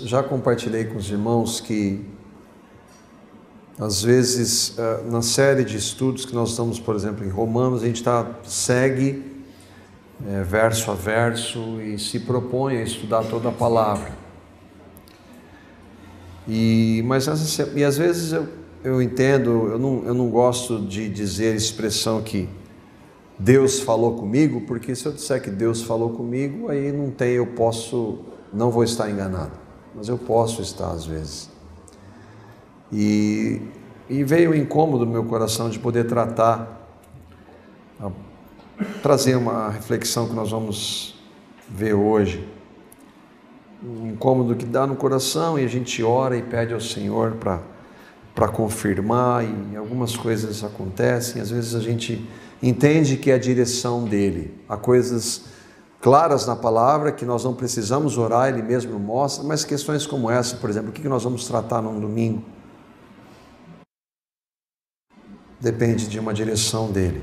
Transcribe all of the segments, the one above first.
já compartilhei com os irmãos que, às vezes, na série de estudos que nós estamos, por exemplo, em Romanos, a gente segue verso a verso e se propõe a estudar toda a palavra. Mas às vezes eu entendo, eu não gosto de dizer a expressão que Deus falou comigo, porque se eu disser que Deus falou comigo, aí não vou estar enganado, mas eu posso estar às vezes. E veio o incômodo no meu coração de poder trazer uma reflexão que nós vamos ver hoje. Um incômodo que dá no coração e a gente ora e pede ao Senhor para confirmar, e algumas coisas acontecem, às vezes a gente entende que é a direção dele. Há coisas claras na palavra que nós não precisamos orar, ele mesmo mostra, mas questões como essa, por exemplo, o que nós vamos tratar num domingo? Depende de uma direção dele.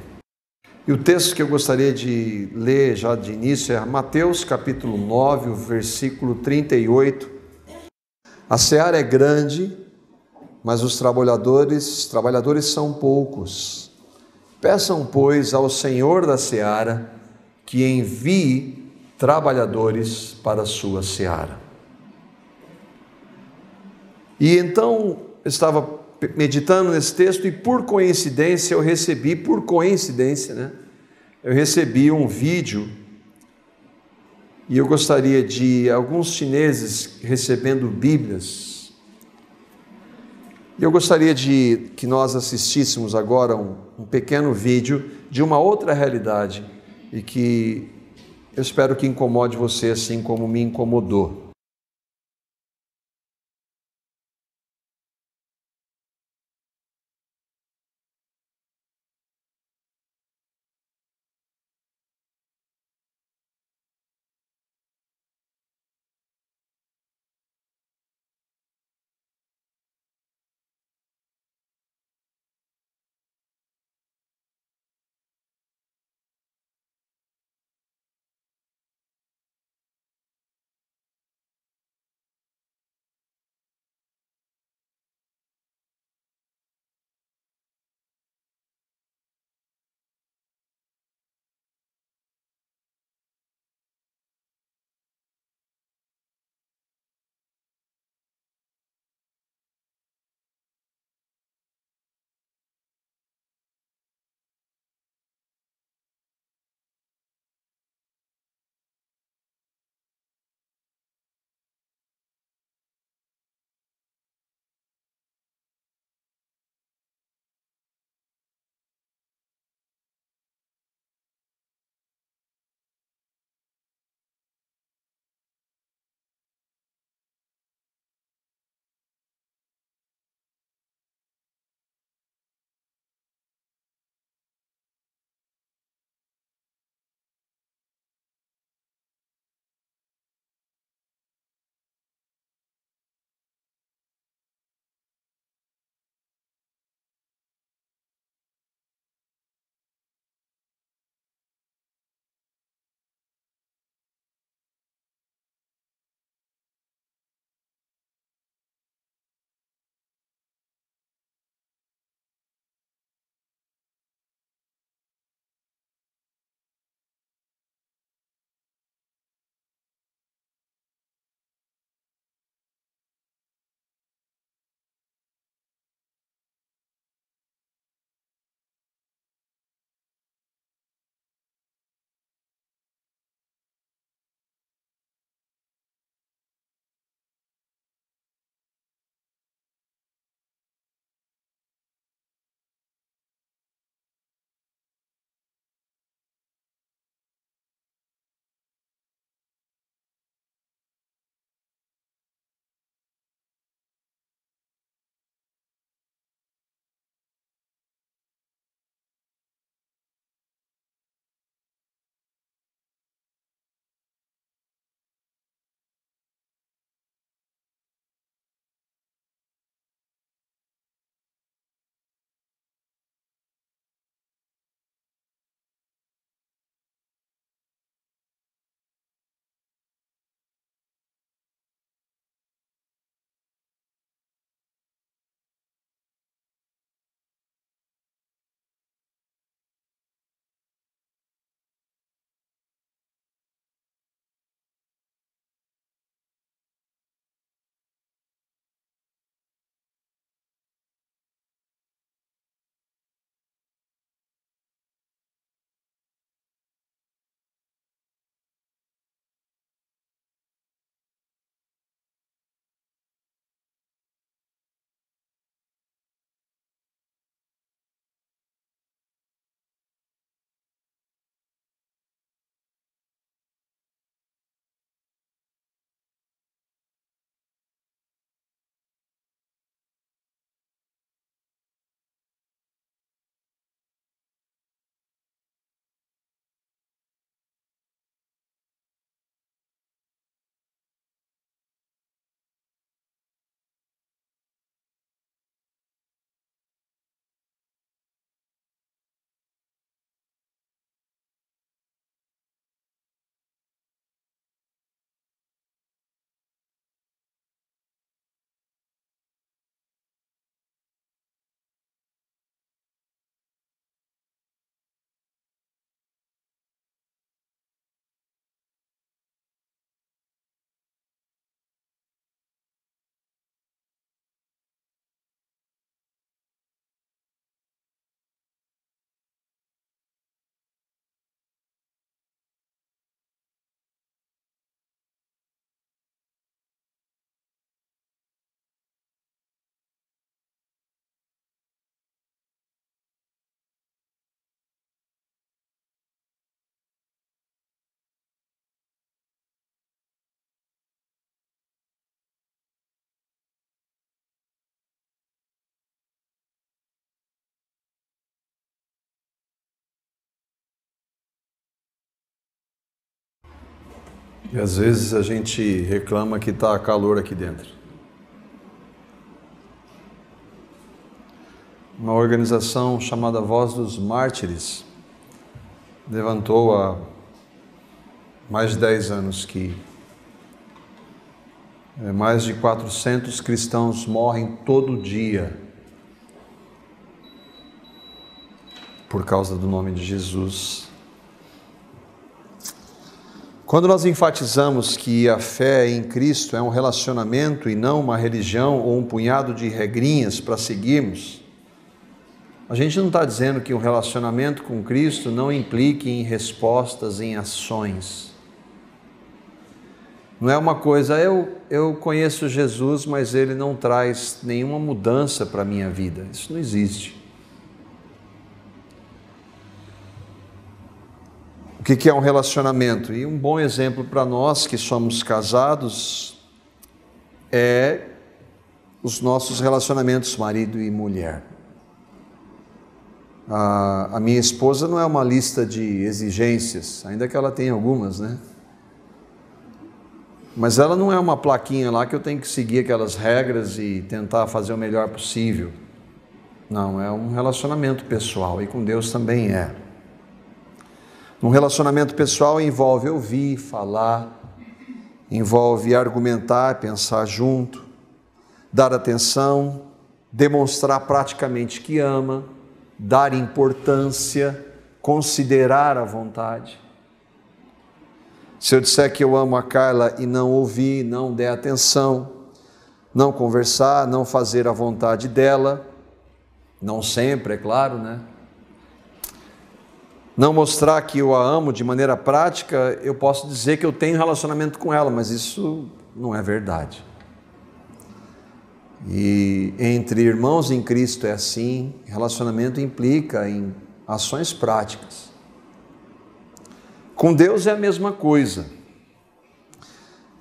E o texto que eu gostaria de ler já de início é Mateus capítulo 9, o versículo 38. A seara é grande, mas os trabalhadores são poucos. Peçam, pois, ao Senhor da seara que envie trabalhadores para a sua seara. E então eu estava meditando nesse texto e por coincidência eu recebi um vídeo, e eu gostaria de alguns chineses recebendo Bíblias. E eu gostaria de que nós assistíssemos agora um pequeno vídeo de uma outra realidade e que eu espero que incomode você assim como me incomodou. E às vezes a gente reclama que está calor aqui dentro. Uma organização chamada Voz dos Mártires levantou há mais de 10 anos que mais de 400 cristãos morrem todo dia por causa do nome de Jesus. Quando nós enfatizamos que a fé em Cristo é um relacionamento e não uma religião ou um punhado de regrinhas para seguirmos, a gente não está dizendo que um relacionamento com Cristo não implique em respostas, em ações. Não é uma coisa, eu conheço Jesus, mas Ele não traz nenhuma mudança para a minha vida. Isso não existe. O que é um relacionamento? E um bom exemplo para nós que somos casados é os nossos relacionamentos marido e mulher. A minha esposa não é uma lista de exigências, ainda que ela tenha algumas, né? Mas ela não é uma plaquinha lá que eu tenho que seguir aquelas regras e tentar fazer o melhor possível. Não, é um relacionamento pessoal e com Deus também é. Um relacionamento pessoal envolve ouvir, falar, envolve argumentar, pensar junto, dar atenção, demonstrar praticamente que ama, dar importância, considerar a vontade. Se eu disser que eu amo a Carla e não ouvir, não der atenção, não conversar, não fazer a vontade dela, não sempre, é claro, né? Não mostrar que eu a amo de maneira prática, eu posso dizer que eu tenho relacionamento com ela, mas isso não é verdade. E entre irmãos em Cristo é assim, relacionamento implica em ações práticas. Com Deus é a mesma coisa.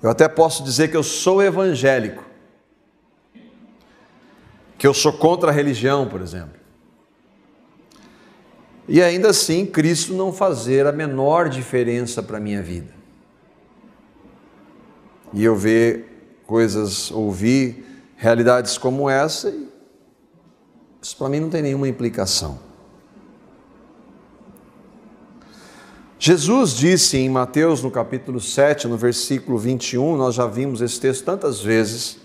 Eu até posso dizer que eu sou evangélico, que eu sou contra a religião, por exemplo. E ainda assim, Cristo não fazer a menor diferença para a minha vida. E eu ver coisas, ouvir realidades como essa, isso para mim não tem nenhuma implicação. Jesus disse em Mateus, no capítulo 7, no versículo 21, nós já vimos esse texto tantas vezes,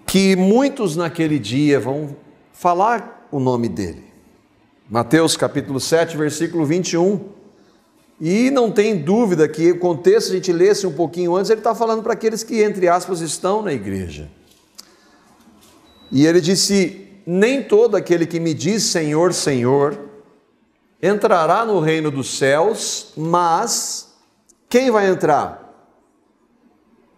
que muitos naquele dia vão falar o nome dele. Mateus capítulo 7, versículo 21. E não tem dúvida que o contexto, se a gente lesse um pouquinho antes, ele está falando para aqueles que, entre aspas, estão na igreja. E ele disse: nem todo aquele que me diz Senhor, Senhor, entrará no reino dos céus, mas quem vai entrar?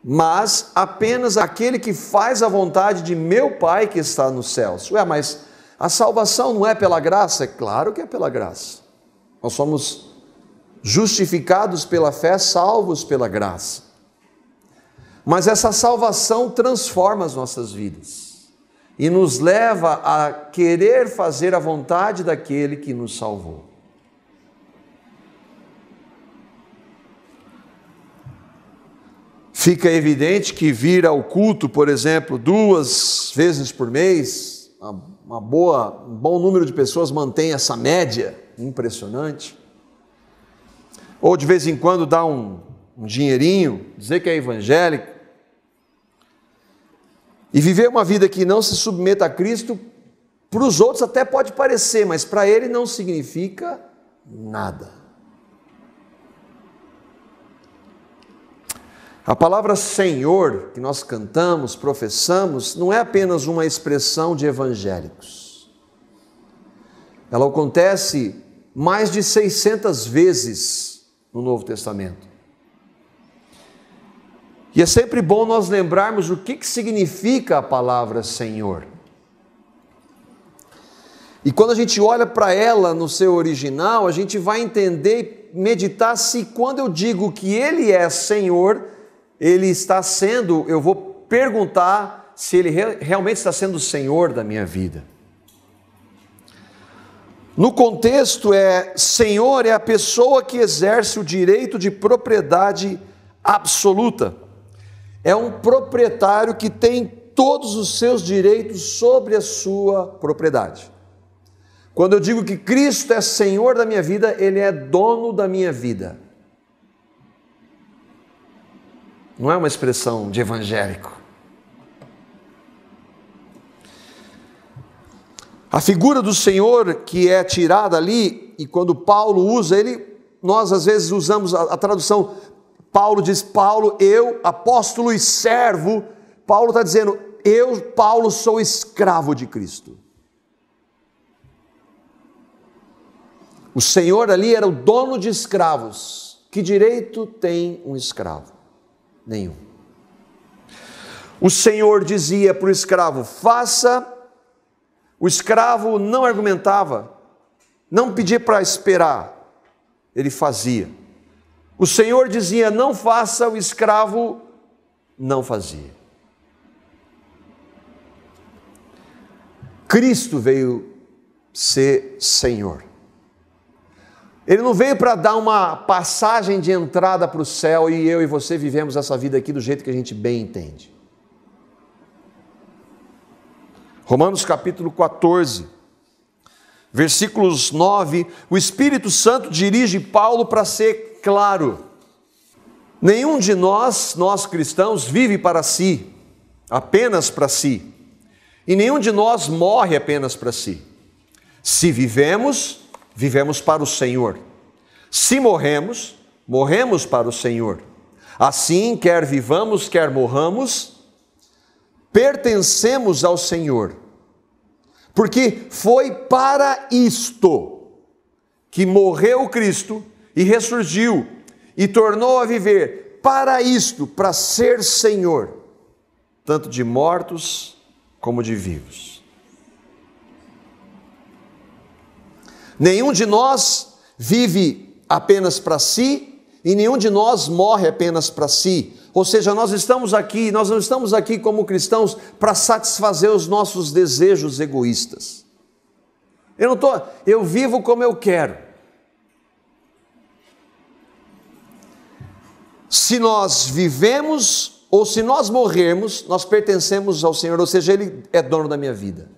Mas apenas aquele que faz a vontade de meu Pai que está nos céus. Ué, mas a salvação não é pela graça? É claro que é pela graça. Nós somos justificados pela fé, salvos pela graça. Mas essa salvação transforma as nossas vidas e nos leva a querer fazer a vontade daquele que nos salvou. Fica evidente que vir ao culto, por exemplo, 2 vezes por mês, um bom número de pessoas mantém essa média impressionante. Ou de vez em quando dá um dinheirinho, dizer que é evangélico. E viver uma vida que não se submeta a Cristo, para os outros até pode parecer, mas para ele não significa nada. A palavra Senhor, que nós cantamos, professamos, não é apenas uma expressão de evangélicos. Ela acontece mais de 600 vezes no Novo Testamento. E é sempre bom nós lembrarmos o que significa a palavra Senhor. E quando a gente olha para ela no seu original, a gente vai entender e meditar se quando eu digo que Ele é Senhor, Ele está sendo, eu vou perguntar se Ele realmente está sendo o Senhor da minha vida. No contexto Senhor é a pessoa que exerce o direito de propriedade absoluta. É um proprietário que tem todos os seus direitos sobre a sua propriedade. Quando eu digo que Cristo é Senhor da minha vida, Ele é dono da minha vida. Não é uma expressão de evangélico. A figura do Senhor que é tirada ali, e quando Paulo usa ele, nós às vezes usamos a tradução, Paulo diz, Paulo, eu, apóstolo e servo, Paulo está dizendo, eu, Paulo, sou escravo de Cristo. O Senhor ali era o dono de escravos. Que direito tem um escravo? Nenhum. O Senhor dizia para o escravo, faça. O escravo não argumentava, não pedia para esperar, ele fazia. O Senhor dizia, não faça, o escravo não fazia. Cristo veio ser Senhor. Ele não veio para dar uma passagem de entrada para o céu e eu e você vivemos essa vida aqui do jeito que a gente bem entende. Romanos capítulo 14, versículos 9, o Espírito Santo dirige Paulo para ser claro. Nenhum de nós cristãos, vive para si, apenas para si. E nenhum de nós morre apenas para si. Se vivemos, vivemos para o Senhor. Se morremos, morremos para o Senhor. Assim, quer vivamos, quer morramos, pertencemos ao Senhor, porque foi para isto que morreu Cristo e ressurgiu e tornou a viver, para isto, para ser Senhor, tanto de mortos como de vivos. Nenhum de nós vive apenas para si e nenhum de nós morre apenas para si. Ou seja, nós não estamos aqui como cristãos para satisfazer os nossos desejos egoístas. Eu vivo como eu quero. Se nós vivemos ou se nós morrermos, nós pertencemos ao Senhor, ou seja, Ele é dono da minha vida.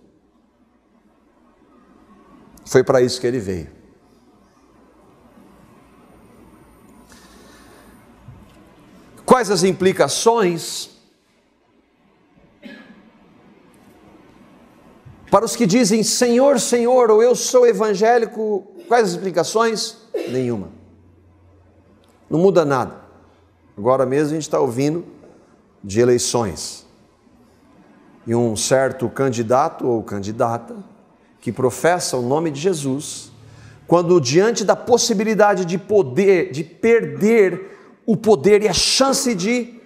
Foi para isso que Ele veio. Quais as implicações para os que dizem Senhor, Senhor, ou eu sou evangélico? Quais as implicações? Nenhuma. Não muda nada. Agora mesmo a gente está ouvindo de eleições. E um certo candidato ou candidata que professa o nome de Jesus, quando diante da possibilidade de perder o poder e a chance de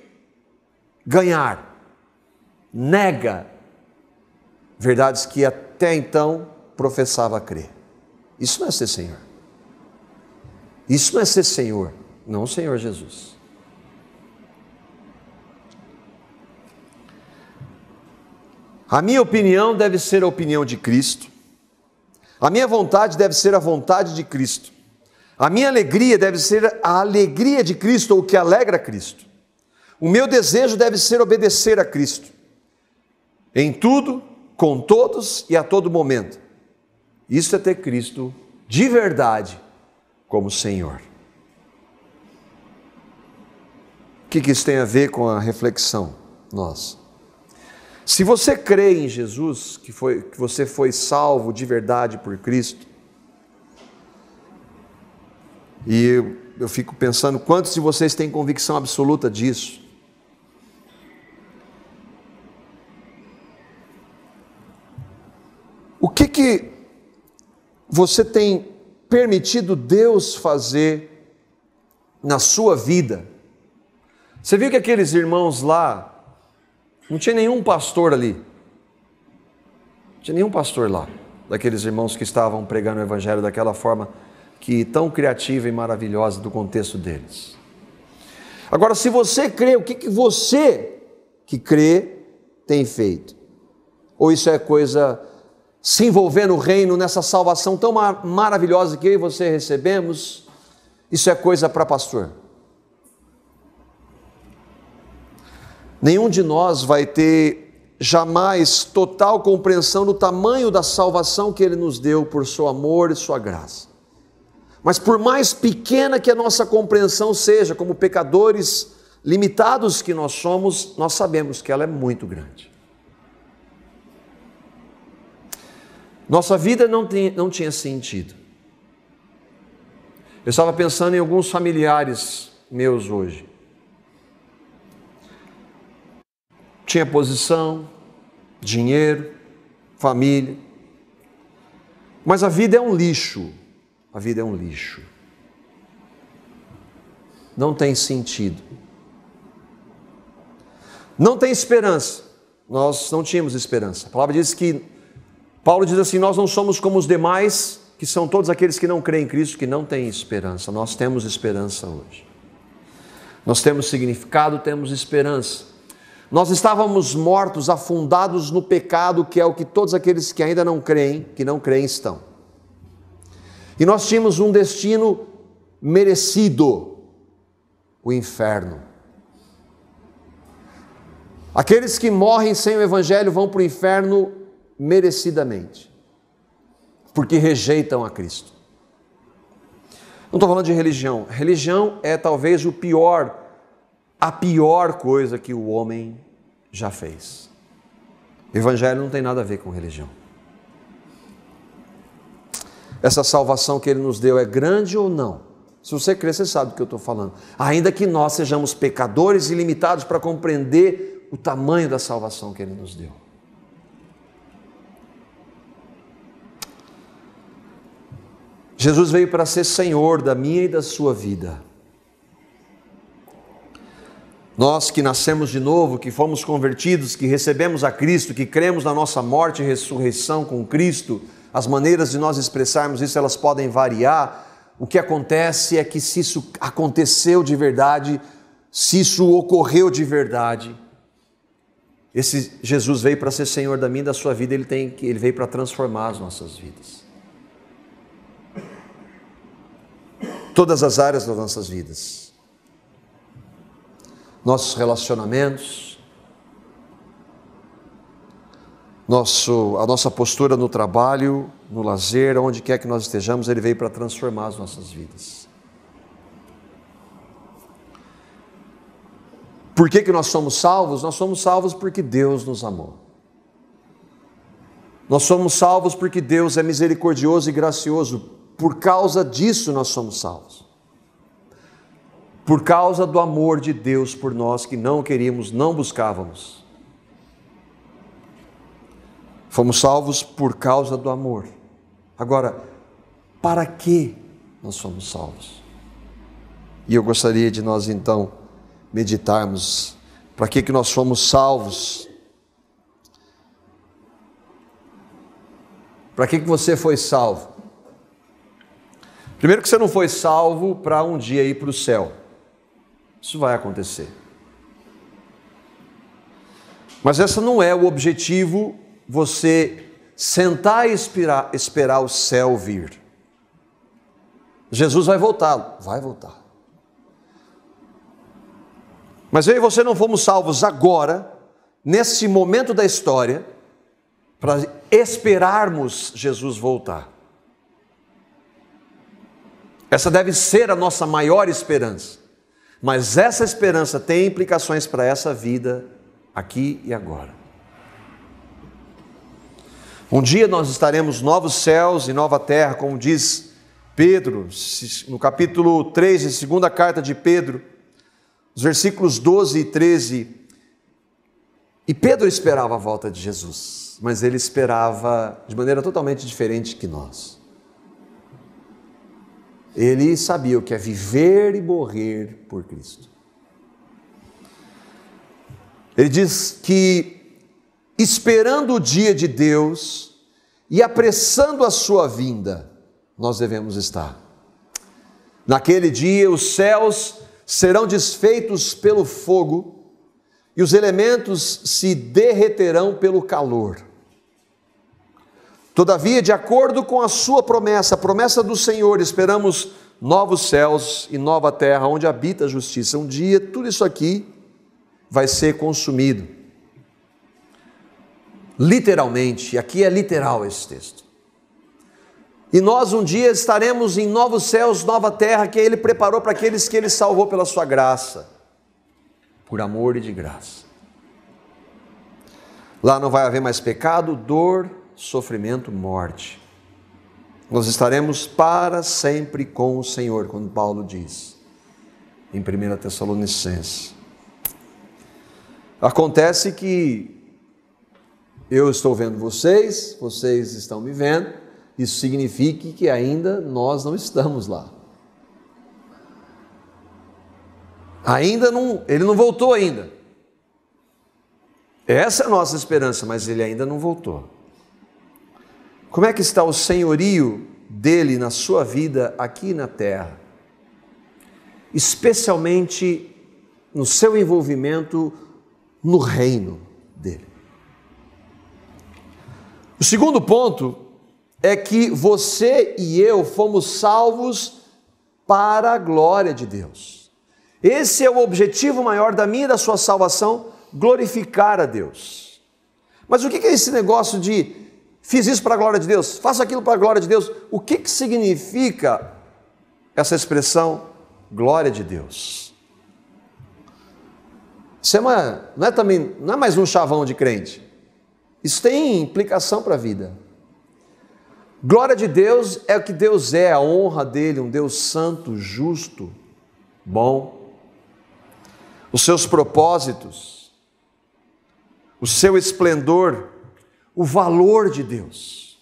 ganhar, nega verdades que até então professava crer. Isso não é ser Senhor. Isso não é ser Senhor, não o Senhor Jesus. A minha opinião deve ser a opinião de Cristo. A minha vontade deve ser a vontade de Cristo. A minha alegria deve ser a alegria de Cristo, ou o que alegra Cristo. O meu desejo deve ser obedecer a Cristo. Em tudo, com todos e a todo momento. Isso é ter Cristo de verdade como Senhor. O que isso tem a ver com a reflexão nossa? Se você crê em Jesus, que você foi salvo de verdade por Cristo, e eu fico pensando, quantos de vocês têm convicção absoluta disso? O que você tem permitido Deus fazer na sua vida? Você viu que aqueles irmãos lá, não tinha nenhum pastor ali. Não tinha nenhum pastor lá, daqueles irmãos que estavam pregando o evangelho daquela forma que tão criativa e maravilhosa do contexto deles. Agora, se você crê, o que você que crê tem feito? Ou isso é coisa, se envolver no reino, nessa salvação tão maravilhosa que eu e você recebemos, isso é coisa para pastor? Nenhum de nós vai ter jamais total compreensão do tamanho da salvação que Ele nos deu por seu amor e sua graça. Mas por mais pequena que a nossa compreensão seja, como pecadores limitados que nós somos, nós sabemos que ela é muito grande. Nossa vida não tinha sentido. Eu estava pensando em alguns familiares meus hoje. Tinha posição, dinheiro, família. Mas a vida é um lixo. A vida é um lixo. Não tem sentido. Não tem esperança. Nós não tínhamos esperança. A palavra diz que, Paulo diz assim, nós não somos como os demais, que são todos aqueles que não creem em Cristo, que não têm esperança. Nós temos esperança hoje. Nós temos significado, temos esperança. Nós estávamos mortos, afundados no pecado, que é o que todos aqueles que ainda não creem, estão. E nós tínhamos um destino merecido, o inferno. Aqueles que morrem sem o Evangelho vão para o inferno merecidamente, porque rejeitam a Cristo. Não estou falando de religião. Religião é talvez a pior coisa que o homem já fez. Evangelho não tem nada a ver com religião. Essa salvação que Ele nos deu é grande ou não? Se você crer, você sabe do que eu estou falando. Ainda que nós sejamos pecadores e limitados para compreender o tamanho da salvação que Ele nos deu. Jesus veio para ser Senhor da minha e da sua vida. Nós que nascemos de novo, que fomos convertidos, que recebemos a Cristo, que cremos na nossa morte e ressurreição com Cristo, as maneiras de nós expressarmos isso, elas podem variar. O que acontece é que se isso aconteceu de verdade, se isso ocorreu de verdade, esse Jesus veio para ser Senhor da minha e da sua vida, Ele veio para transformar as nossas vidas. Todas as áreas das nossas vidas. Nossos relacionamentos, a nossa postura no trabalho, no lazer, onde quer que nós estejamos, Ele veio para transformar as nossas vidas. Por que nós somos salvos? Nós somos salvos porque Deus nos amou. Nós somos salvos porque Deus é misericordioso e gracioso. Por causa disso nós somos salvos. Por causa do amor de Deus por nós que não queríamos, não buscávamos. Fomos salvos por causa do amor. Agora, para que nós somos salvos? E eu gostaria de nós então meditarmos para que nós fomos salvos. Para que você foi salvo? Primeiro que você não foi salvo para um dia ir para o céu. Isso vai acontecer. Mas esse não é o objetivo, você sentar e esperar o céu vir. Jesus vai voltar. Vai voltar. Mas eu e você não fomos salvos agora, nesse momento da história, para esperarmos Jesus voltar. Essa deve ser a nossa maior esperança. Mas essa esperança tem implicações para essa vida, aqui e agora. Um dia nós estaremos novos céus e nova terra, como diz Pedro, no capítulo 3, de segunda carta de Pedro, os versículos 12 e 13. E Pedro esperava a volta de Jesus, mas ele esperava de maneira totalmente diferente que nós. Ele sabia o que é viver e morrer por Cristo. Ele diz que, esperando o dia de Deus e apressando a sua vinda, nós devemos estar. Naquele dia, os céus serão desfeitos pelo fogo e os elementos se derreterão pelo calor. Todavia, de acordo com a sua promessa, a promessa do Senhor, esperamos novos céus e nova terra, onde habita a justiça. Um dia, tudo isso aqui vai ser consumido. Literalmente, aqui é literal esse texto. E nós um dia estaremos em novos céus, nova terra, que Ele preparou para aqueles que Ele salvou pela sua graça, por amor e de graça. Lá não vai haver mais pecado, dor, sofrimento, morte. Nós estaremos para sempre com o Senhor, quando Paulo diz, em 1 Tessalonicenses. Acontece que eu estou vendo vocês, vocês estão me vendo, isso significa que ainda nós não estamos lá. Ainda não, ele não voltou ainda. Essa é a nossa esperança, mas ele ainda não voltou. Como é que está o senhorio dele na sua vida aqui na terra? Especialmente no seu envolvimento no reino dele. O segundo ponto é que você e eu fomos salvos para a glória de Deus. Esse é o objetivo maior da minha e da sua salvação, glorificar a Deus. Mas o que é esse negócio de fiz isso para a glória de Deus, faço aquilo para a glória de Deus? O que significa essa expressão glória de Deus? Isso não é mais um chavão de crente. Isso tem implicação para a vida. Glória de Deus é o que Deus é, a honra dele, um Deus santo, justo, bom. Os seus propósitos, o seu esplendor, o valor de Deus.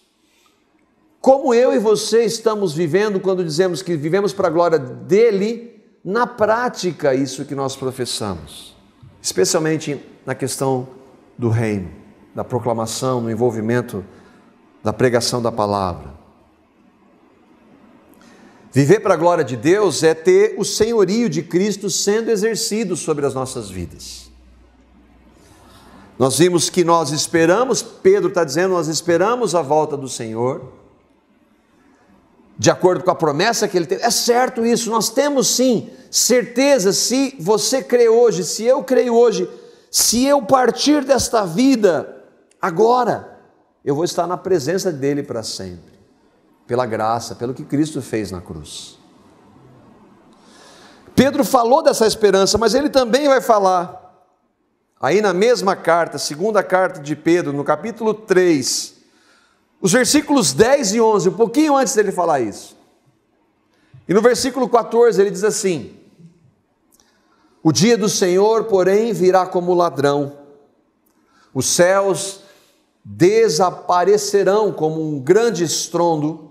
Como eu e você estamos vivendo quando dizemos que vivemos para a glória dele, na prática isso que nós professamos, especialmente na questão do reino, da proclamação, no envolvimento da pregação da palavra. Viver para a glória de Deus é ter o senhorio de Cristo sendo exercido sobre as nossas vidas. Nós vimos que nós esperamos, Pedro está dizendo, nós esperamos a volta do Senhor, de acordo com a promessa que ele teve. É certo isso, nós temos sim certeza, se você crê hoje, se eu creio hoje, se eu partir desta vida agora, eu vou estar na presença dele para sempre, pela graça, pelo que Cristo fez na cruz. Pedro falou dessa esperança, mas ele também vai falar, aí na mesma carta, segunda carta de Pedro, no capítulo 3, os versículos 10 e 11, um pouquinho antes dele falar isso. E no versículo 14 ele diz assim: o dia do Senhor, porém, virá como ladrão, os céus desaparecerão como um grande estrondo,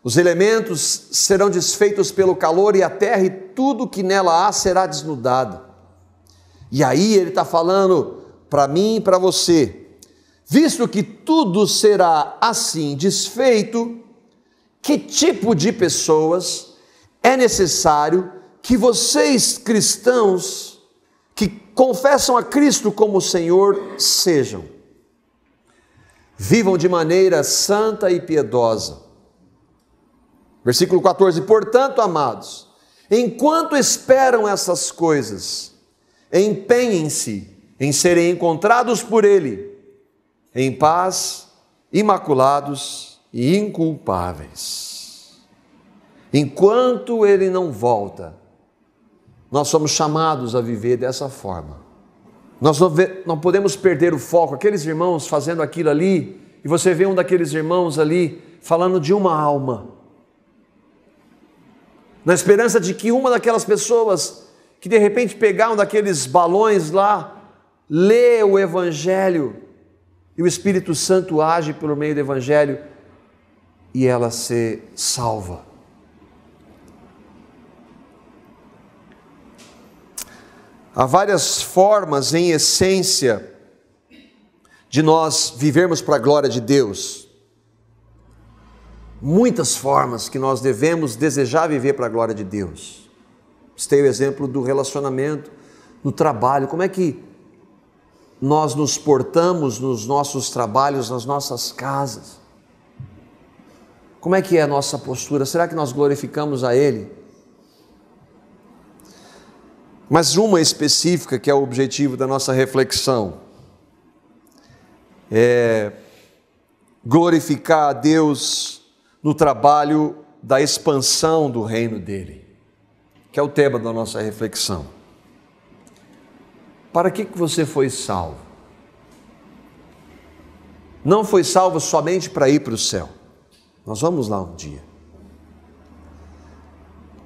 os elementos serão desfeitos pelo calor e a terra e tudo que nela há será desnudado. E aí ele está falando para mim e para você, visto que tudo será assim desfeito, que tipo de pessoas é necessário que vocês cristãos que confessam a Cristo como Senhor sejam? Vivam de maneira santa e piedosa. Versículo 14, portanto, amados, enquanto esperam essas coisas, empenhem-se em serem encontrados por Ele, em paz, imaculados e inculpáveis. Enquanto Ele não volta, nós somos chamados a viver dessa forma. Nós não podemos perder o foco. Aqueles irmãos fazendo aquilo ali, e você vê um daqueles irmãos ali falando de uma alma, na esperança de que uma daquelas pessoas que de repente pegar um daqueles balões lá, lê o Evangelho, e o Espírito Santo age pelo meio do Evangelho, e ela ser salva. Há várias formas, em essência, de nós vivermos para a glória de Deus. Muitas formas que nós devemos desejar viver para a glória de Deus. Citei o exemplo do relacionamento, no trabalho. Como é que nós nos portamos nos nossos trabalhos, nas nossas casas? Como é que é a nossa postura? Será que nós glorificamos a Ele? Mas uma específica que é o objetivo da nossa reflexão é glorificar a Deus no trabalho da expansão do reino dele, que é o tema da nossa reflexão. Para que você foi salvo? Não foi salvo somente para ir para o céu. Nós vamos lá um dia.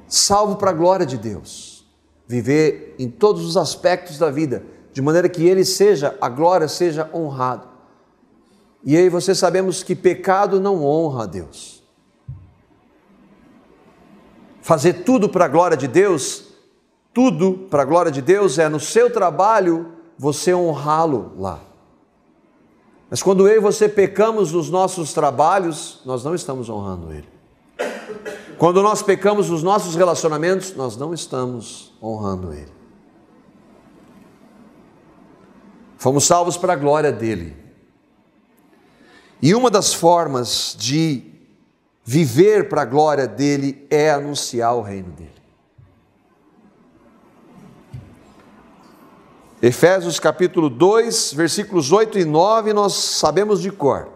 Salvo para a glória de Deus. Viver em todos os aspectos da vida, de maneira que Ele seja, a glória seja honrado. E aí você sabemos que pecado não honra a Deus. Fazer tudo para a glória de Deus, tudo para a glória de Deus é no seu trabalho você honrá-lo lá. Mas quando eu e você pecamos nos nossos trabalhos, nós não estamos honrando Ele. Quando nós pecamos nos nossos relacionamentos, nós não estamos honrando Ele. Fomos salvos para a glória dEle. E uma das formas de viver para a glória dEle é anunciar o reino dEle. Efésios capítulo 2, versículos 8 e 9, nós sabemos de cor.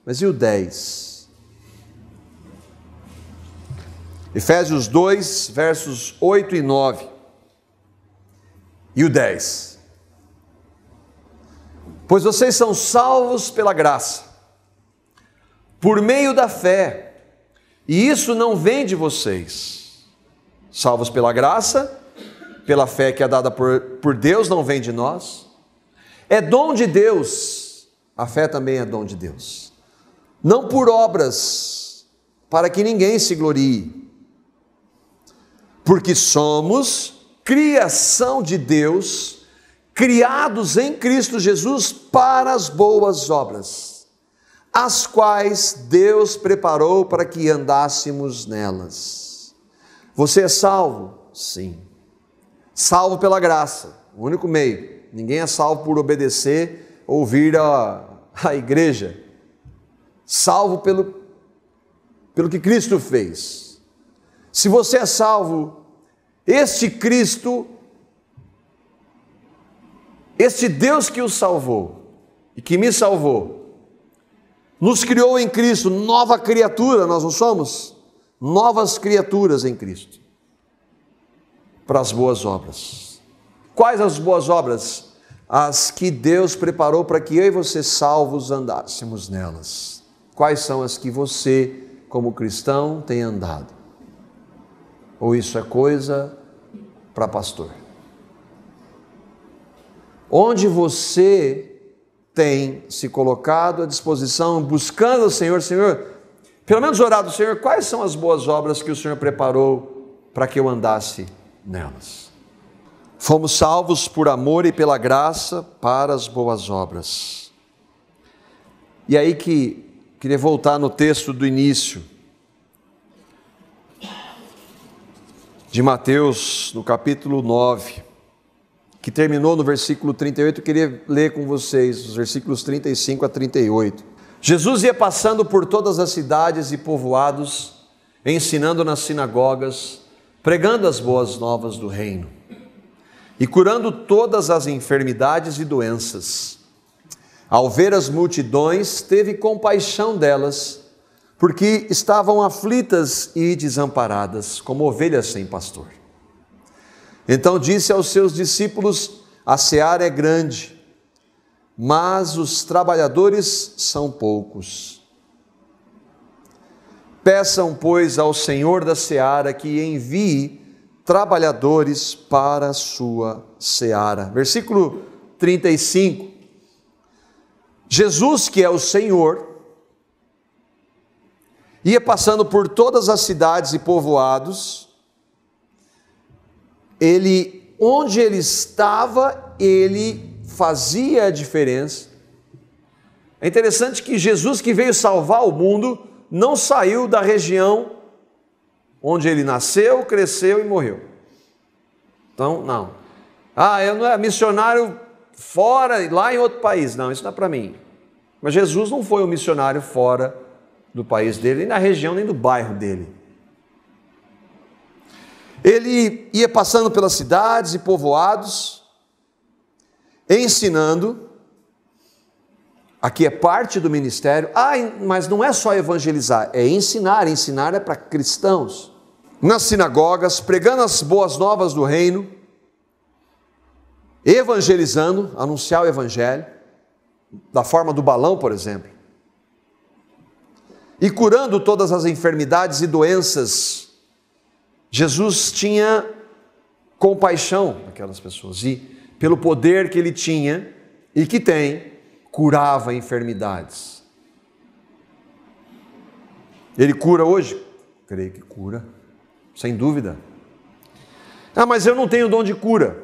Mas e o 10? Efésios 2, versos 8 e 9. E o 10? Pois vocês são salvos pela graça, por meio da fé, e isso não vem de vocês. Salvos pela graça, pela fé que é dada por Deus, não vem de nós. É dom de Deus, a fé também é dom de Deus. Não por obras, para que ninguém se glorie. Porque somos criação de Deus, criados em Cristo Jesus para as boas obras, as quais Deus preparou para que andássemos nelas. Você é salvo? Sim. Salvo pela graça, o único meio. Ninguém é salvo por obedecer ou vir à igreja. Salvo pelo que Cristo fez. Se você é salvo, este Cristo, este Deus que o salvou e que me salvou, nos criou em Cristo, nova criatura, nós não somos? Novas criaturas em Cristo. Para as boas obras. Quais as boas obras? As que Deus preparou para que eu e você salvos andássemos nelas. Quais são as que você, como cristão, tem andado? Ou isso é coisa para pastor? Onde você tem se colocado à disposição, buscando o Senhor, pelo menos orado, Senhor, quais são as boas obras que o Senhor preparou para que eu andasse nelas? Fomos salvos por amor e pela graça para as boas obras. E aí que queria voltar no texto do início de Mateus, no capítulo 9, que terminou no versículo 38, eu queria ler com vocês os versículos 35 a 38. Jesus ia passando por todas as cidades e povoados, ensinando nas sinagogas, pregando as boas novas do reino e curando todas as enfermidades e doenças. Ao ver as multidões, teve compaixão delas, porque estavam aflitas e desamparadas, como ovelhas sem pastor. Então disse aos seus discípulos: a seara é grande, mas os trabalhadores são poucos. Peçam, pois, ao Senhor da seara que envie trabalhadores para a sua seara. Versículo 35. Jesus, que é o Senhor, ia passando por todas as cidades e povoados. Onde ele estava, ele fazia a diferença. É interessante que Jesus, que veio salvar o mundo, não saiu da região onde ele nasceu, cresceu e morreu. Então, não. Eu não é missionário fora, lá em outro país. Não, isso não é para mim. Mas Jesus não foi um missionário fora do país dele, nem na região, nem do bairro dele. Ele ia passando pelas cidades e povoados, ensinando. Aqui é parte do ministério. Mas não é só evangelizar, é ensinar. Ensinar é para cristãos. Nas sinagogas, pregando as boas novas do reino, evangelizando, anunciar o evangelho, da forma do balão, por exemplo, e curando todas as enfermidades e doenças. Jesus tinha compaixão daquelas pessoas, e pelo poder que ele tinha e que tem, curava enfermidades. Ele cura hoje? Creio que cura, sem dúvida. Mas eu não tenho dom de cura.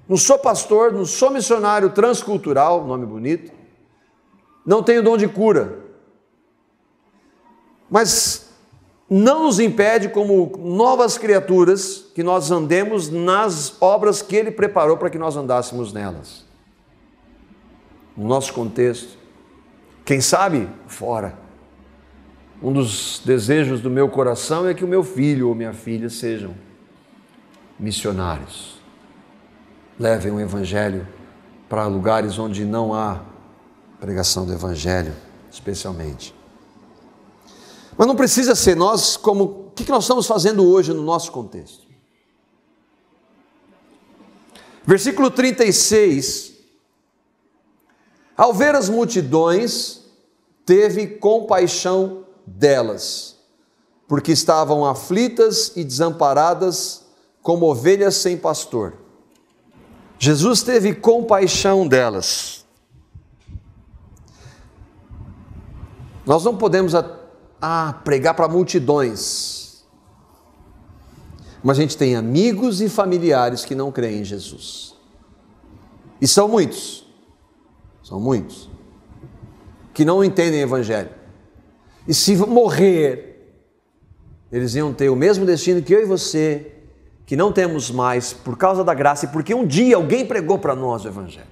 Não sou pastor, não sou missionário transcultural, nome bonito. Não tenho dom de cura. Mas não nos impede, como novas criaturas, que nós andemos nas obras que Ele preparou para que nós andássemos nelas. No nosso contexto. Quem sabe, fora. Um dos desejos do meu coração é que o meu filho ou minha filha sejam missionários. Levem o Evangelho para lugares onde não há pregação do Evangelho, especialmente. Mas não precisa ser nós como... O que nós estamos fazendo hoje no nosso contexto? Versículo 36. Ao ver as multidões, teve compaixão delas, porque estavam aflitas e desamparadas, como ovelhas sem pastor. Jesus teve compaixão delas. Nós não podemos pregar para multidões, mas a gente tem amigos e familiares que não creem em Jesus, e são muitos, que não entendem o Evangelho, e se morrer, eles iam ter o mesmo destino que eu e você, que não temos mais, por causa da graça, e porque um dia alguém pregou para nós o Evangelho.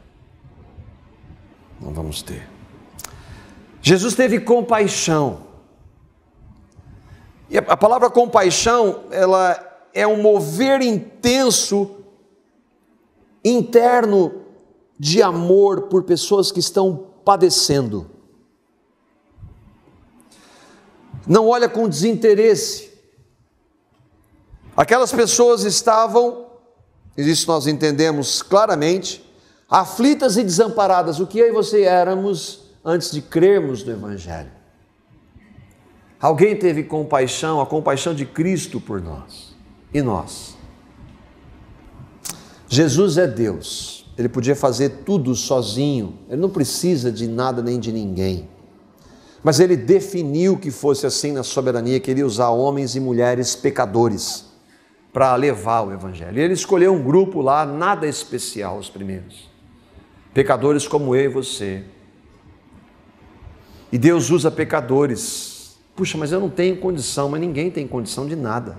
Não vamos ter. Jesus teve compaixão. E a palavra compaixão, ela é um mover intenso, interno, de amor por pessoas que estão padecendo. Não olha com desinteresse. Aquelas pessoas estavam, e isso nós entendemos claramente, aflitas e desamparadas, o que eu e você éramos antes de crermos no Evangelho. Alguém teve compaixão, a compaixão de Cristo por nós. E nós? Jesus é Deus. Ele podia fazer tudo sozinho. Ele não precisa de nada nem de ninguém. Mas Ele definiu que fosse assim na soberania, que Ele ia usar homens e mulheres pecadores para levar o Evangelho. E Ele escolheu um grupo lá, nada especial, os primeiros. Pecadores como eu e você. E Deus usa pecadores. Puxa, mas eu não tenho condição. Mas ninguém tem condição de nada.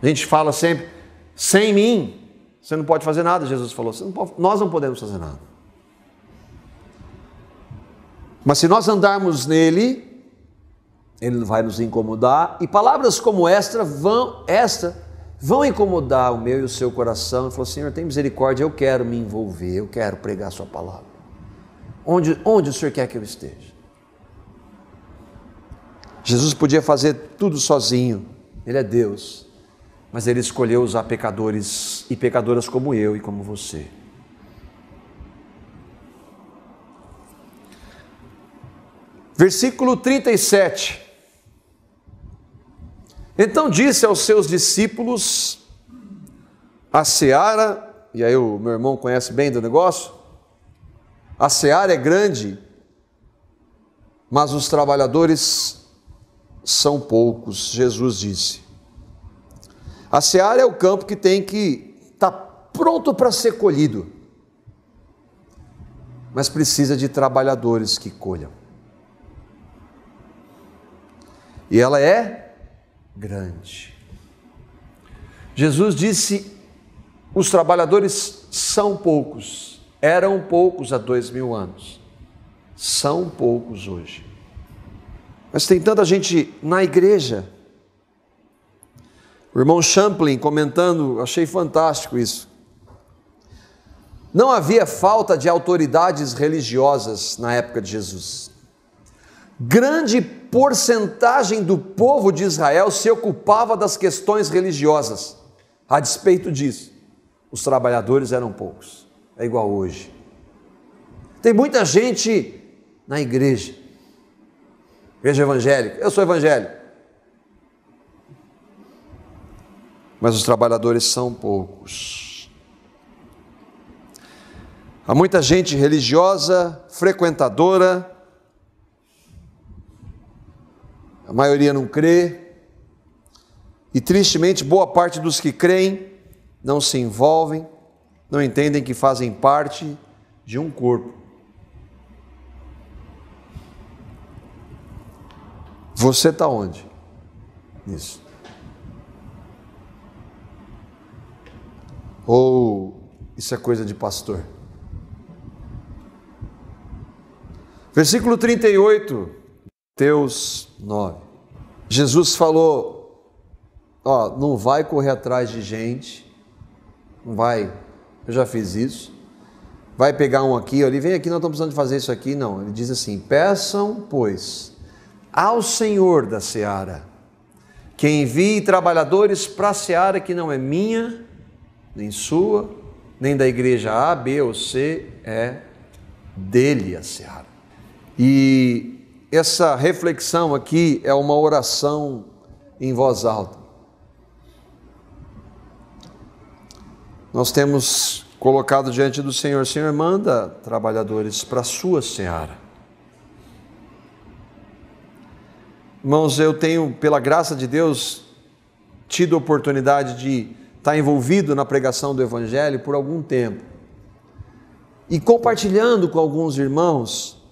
A gente fala sempre, sem mim, você não pode fazer nada, Jesus falou. Nós não podemos fazer nada. Mas se nós andarmos nele, Ele vai nos incomodar. E palavras como esta vão incomodar o meu e o seu coração. Ele falou, Senhor, tem misericórdia, eu quero me envolver, eu quero pregar a sua palavra. Onde o Senhor quer que eu esteja? Jesus podia fazer tudo sozinho, Ele é Deus, mas Ele escolheu usar pecadores e pecadoras como eu e como você. Versículo 37. Então disse aos seus discípulos, a seara, e aí o meu irmão conhece bem do negócio, a seara é grande, mas os trabalhadores são poucos. Jesus disse, a seara é o campo que tem que estar pronto para ser colhido, mas precisa de trabalhadores que colham. E ela é grande. Jesus disse, os trabalhadores são poucos, eram poucos há 2000 anos, são poucos hoje. Mas tem tanta gente na igreja, O irmão Champlin comentando, achei fantástico isso. Não havia falta de autoridades religiosas na época de Jesus. Grande porcentagem do povo de Israel se ocupava das questões religiosas. A despeito disso, os trabalhadores eram poucos. É igual hoje. Tem muita gente na igreja evangélica. Eu sou evangélico. Mas os trabalhadores são poucos. Há muita gente religiosa, frequentadora, a maioria não crê, e tristemente boa parte dos que creem não se envolvem, não entendem que fazem parte de um corpo. Você está onde? Nisso. Ou isso é coisa de pastor? Versículo 38, Mateus 9. Jesus falou, não vai correr atrás de gente, não vai, eu já fiz isso, vai pegar um aqui, ali, vem aqui, nós estamos precisando de fazer isso aqui, não. Ele diz assim, peçam, pois, ao Senhor da seara, que envie trabalhadores para a seara que não é minha, nem sua, nem da igreja A, B ou C, é dele a seara. E essa reflexão aqui é uma oração em voz alta. Nós temos colocado diante do Senhor, Senhor, manda trabalhadores para a sua seara. Irmãos, eu tenho, pela graça de Deus, tido a oportunidade de estar envolvido na pregação do Evangelho por algum tempo. E compartilhando com alguns irmãos,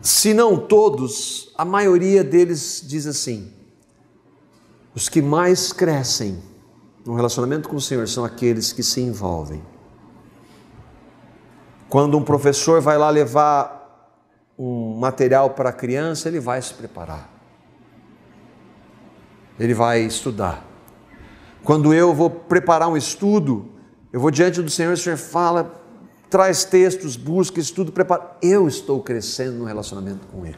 se não todos, a maioria deles diz assim, os que mais crescem no relacionamento com o Senhor são aqueles que se envolvem. Quando um professor vai lá levar um material para a criança, ele vai se preparar. Ele vai estudar. Quando eu vou preparar um estudo, eu vou diante do Senhor, o Senhor fala, traz textos, busca, estudo, prepara. Eu estou crescendo no relacionamento com Ele.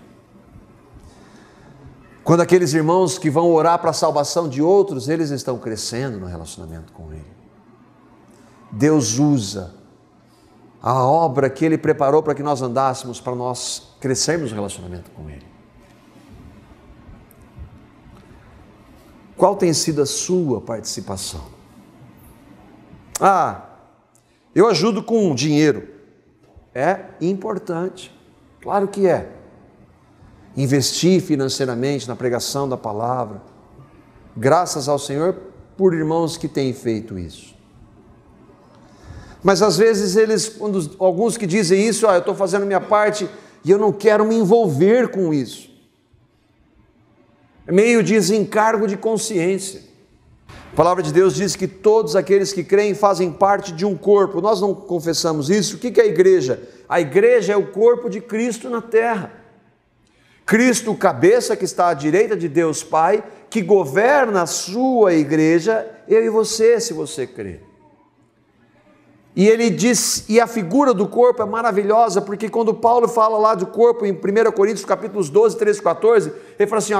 Quando aqueles irmãos que vão orar para a salvação de outros, eles estão crescendo no relacionamento com Ele. Deus usa a obra que Ele preparou para que nós andássemos, para nós crescermos no relacionamento com Ele. Qual tem sido a sua participação? Eu ajudo com dinheiro. É importante, claro que é. Investir financeiramente na pregação da palavra. Graças ao Senhor por irmãos que têm feito isso. Mas às vezes alguns que dizem isso, eu estou fazendo a minha parte e eu não quero me envolver com isso. É meio desencargo de consciência. A palavra de Deus diz que todos aqueles que creem fazem parte de um corpo. Nós não confessamos isso. O que é a igreja? A igreja é o corpo de Cristo na terra. Cristo, cabeça que está à direita de Deus Pai, que governa a sua igreja, eu e você, se você crer. E ele diz, e a figura do corpo é maravilhosa, porque quando Paulo fala lá do corpo, em 1 Coríntios capítulos 12, 13 e 14, ele fala assim,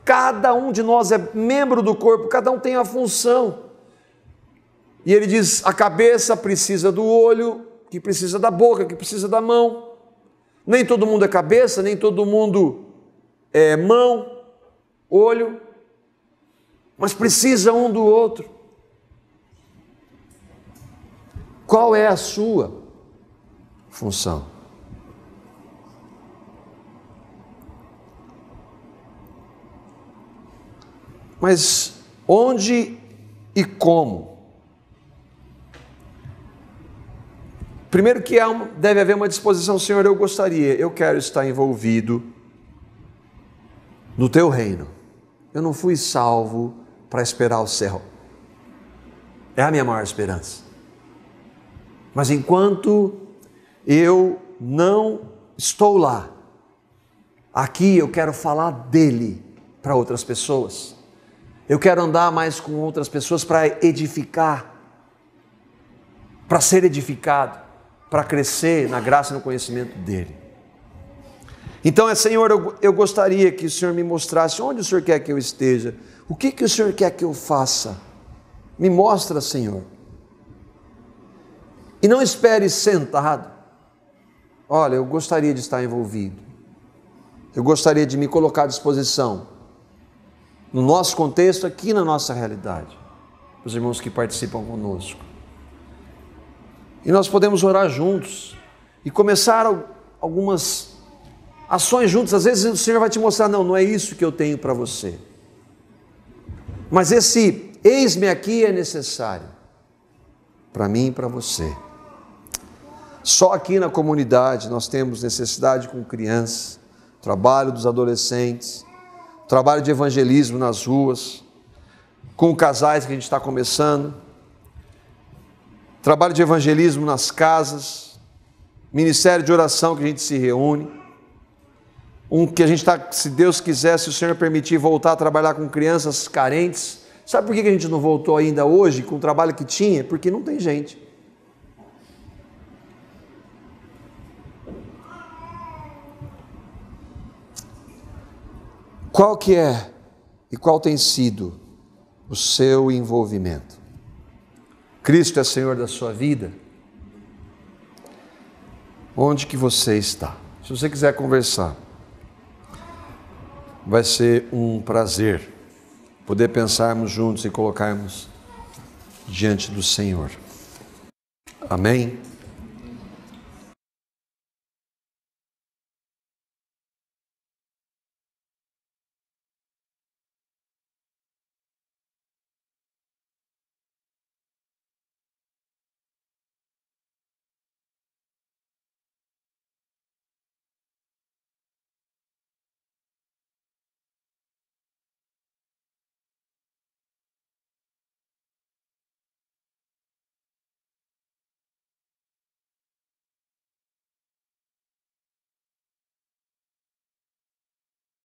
cada um de nós é membro do corpo, cada um tem a função. E ele diz, a cabeça precisa do olho, que precisa da boca, que precisa da mão. Nem todo mundo é cabeça, nem todo mundo é mão, olho, mas precisa um do outro. Qual é a sua função? Mas onde e como? Primeiro que deve haver uma disposição, Senhor, eu quero estar envolvido no Teu reino. Eu não fui salvo para esperar o céu. É a minha maior esperança. Mas enquanto eu não estou lá, aqui eu quero falar dEle, para outras pessoas. Eu quero andar mais com outras pessoas para edificar, para ser edificado, para crescer na graça e no conhecimento dele. Então, Senhor, eu gostaria que o Senhor me mostrasse onde o Senhor quer que eu esteja, o que o Senhor quer que eu faça. Me mostra, Senhor. E não espere sentado. Olha, eu gostaria de estar envolvido. Eu gostaria de me colocar à disposição, no nosso contexto, aqui na nossa realidade, os irmãos que participam conosco. E nós podemos orar juntos e começar algumas ações juntos. Às vezes o Senhor vai te mostrar, não é isso que eu tenho para você. Mas esse eis-me aqui é necessário para mim e para você. Só aqui na comunidade nós temos necessidade com crianças, trabalho dos adolescentes, trabalho de evangelismo nas ruas, com casais que a gente está começando, trabalho de evangelismo nas casas, ministério de oração que a gente se reúne, que a gente está, se Deus quiser, se o Senhor permitir, voltar a trabalhar com crianças carentes. Sabe por que a gente não voltou ainda hoje com o trabalho que tinha? Porque não tem gente. Qual que é e qual tem sido o seu envolvimento? Cristo é Senhor da sua vida? Onde que você está? Se você quiser conversar, vai ser um prazer poder pensarmos juntos e colocarmos diante do Senhor. Amém?